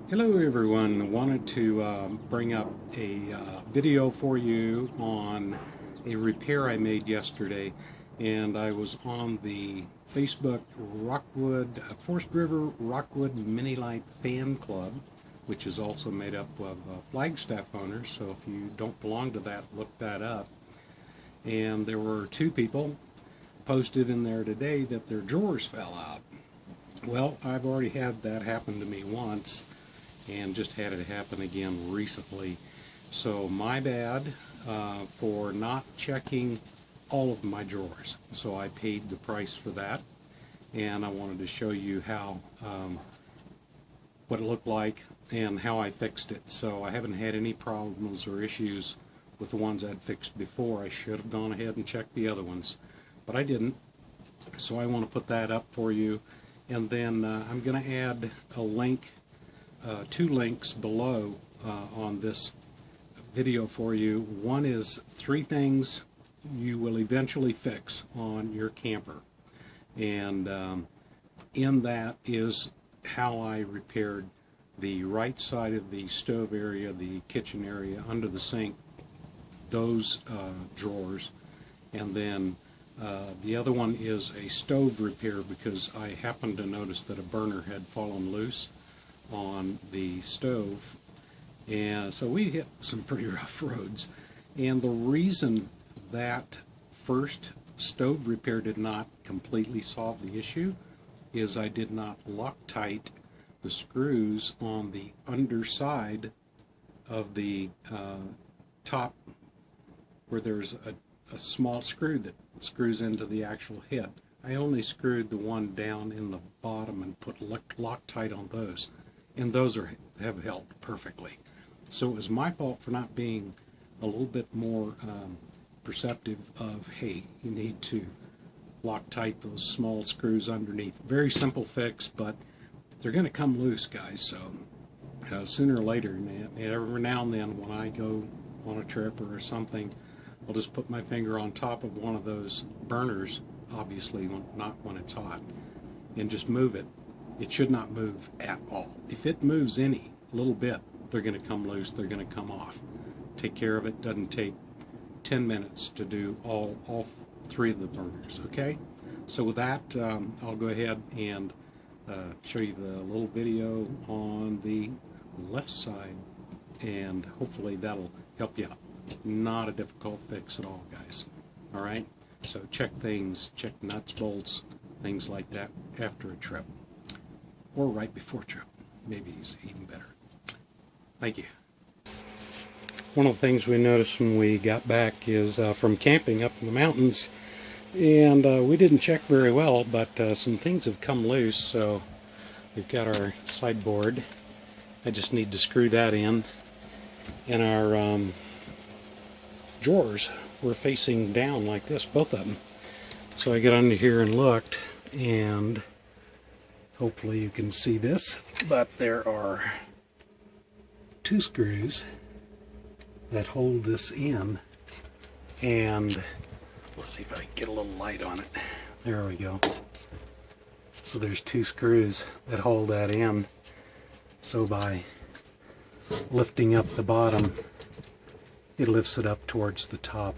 Hello everyone, I wanted to bring up a video for you on a repair I made yesterday, and I was on the Facebook Forest River Rockwood Mini-Lite fan club, which is also made up of Flagstaff owners, so if you don't belong to that, look that up. And there were two people posted in there today that their drawers fell out. Well, I've already had that happen to me once, and just had it happen again recently. So my bad for not checking all of my drawers. So I paid the price for that, and I wanted to show you how what it looked like and how I fixed it. So I haven't had any problems or issues with the ones I'd fixed before. I should have gone ahead and checked the other ones, but I didn't. So I want to put that up for you, and then I'm going to add a link, two links below on this video for you. One is 3 things you will eventually fix on your camper, and in that is how I repaired the right side of the stove area, the kitchen area under the sink, those drawers, and then the other one is a stove repair, because I happened to notice that a burner had fallen loose on the stove, and so we hit some pretty rough roads. And the reason that first stove repair did not completely solve the issue is I did not Loctite the screws on the underside of the top, where there's a small screw that screws into the actual head. I only screwed the one down in the bottom and put Loctite on those, and those have held perfectly. So it was my fault for not being a little bit more perceptive of, hey, you need to Loctite those small screws underneath. Very simple fix, but they're going to come loose, guys. So sooner or later, every now and then when I go on a trip or something, I'll just put my finger on top of one of those burners, obviously not when it's hot, and just move it. It should not move at all. If it moves any little bit, they're going to come loose, they're going to come off. Take care of it. Doesn't take 10 minutes to do all 3 of the burners, okay? So with that, I'll go ahead and show you the little video on the left side, and hopefully that'll help you out. Not a difficult fix at all, guys. Alright, so check nuts, bolts, things like that after a trip, or right before a trip. Maybe it's even better. Thank you. One of the things we noticed when we got back is from camping up in the mountains, and we didn't check very well, but some things have come loose. So we've got our sideboard. I just need to screw that in, and our drawers were facing down like this, both of them. So I got under here and looked, and hopefully you can see this, but there are 2 screws that hold this in, and let's see if I can get a little light on it. There we go. So there's 2 screws that hold that in. So by lifting up the bottom, it lifts it up towards the top.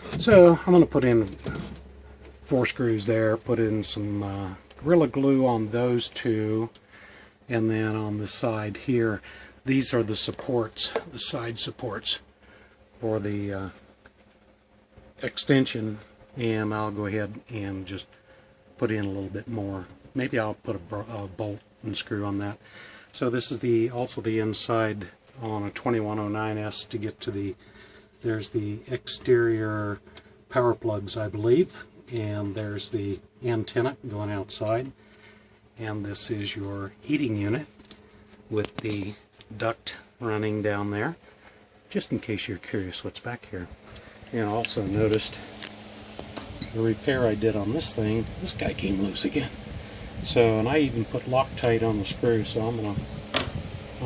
So I'm going to put in 4 screws there, put in some Gorilla Glue on those 2, and then on the side here, these are the supports, the side supports for the extension, and I'll go ahead and just put in a little bit more. Maybe I'll put a bolt and screw on that. So this is also the inside on a 2109S to get to there's the exterior power plugs, I believe, and there's the antenna going outside, and this is your heating unit with the duct running down there, just in case you're curious what's back here. And I also noticed the repair I did on this thing, this guy came loose again. So, and I even put Loctite on the screw, so I'm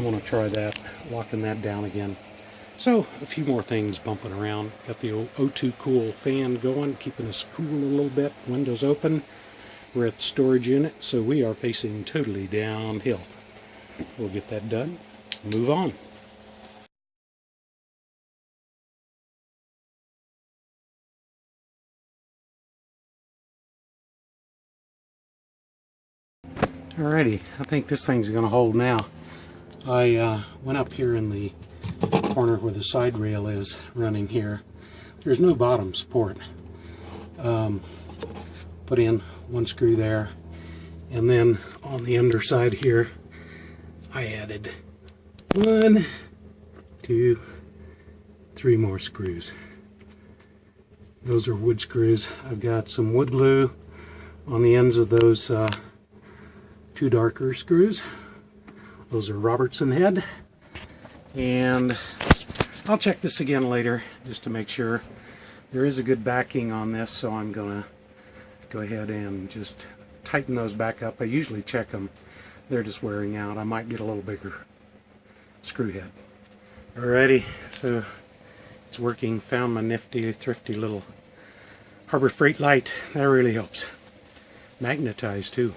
gonna try that, locking that down again. So a few more things bumping around. Got the O2 Cool fan going, keeping us cool a little bit. Windows open. We're at the storage unit, so we are facing totally downhill. we'll get that done, move on. Alrighty, I think this thing's going to hold now. I went up here in the corner where the side rail is running here. There's no bottom support. Put in one screw there, and then on the underside here I added 1, 2, 3 more screws. Those are wood screws. I've got some wood glue on the ends of those 2 darker screws. Those are Robertson head, and I'll check this again later just to make sure. There is a good backing on this, so I'm gonna go ahead and just tighten those back up. I usually check them. They're just wearing out. I might get a little bigger screw head. Alrighty, so it's working. Found my nifty, thrifty little Harbor Freight light. That really helps. Magnetized too.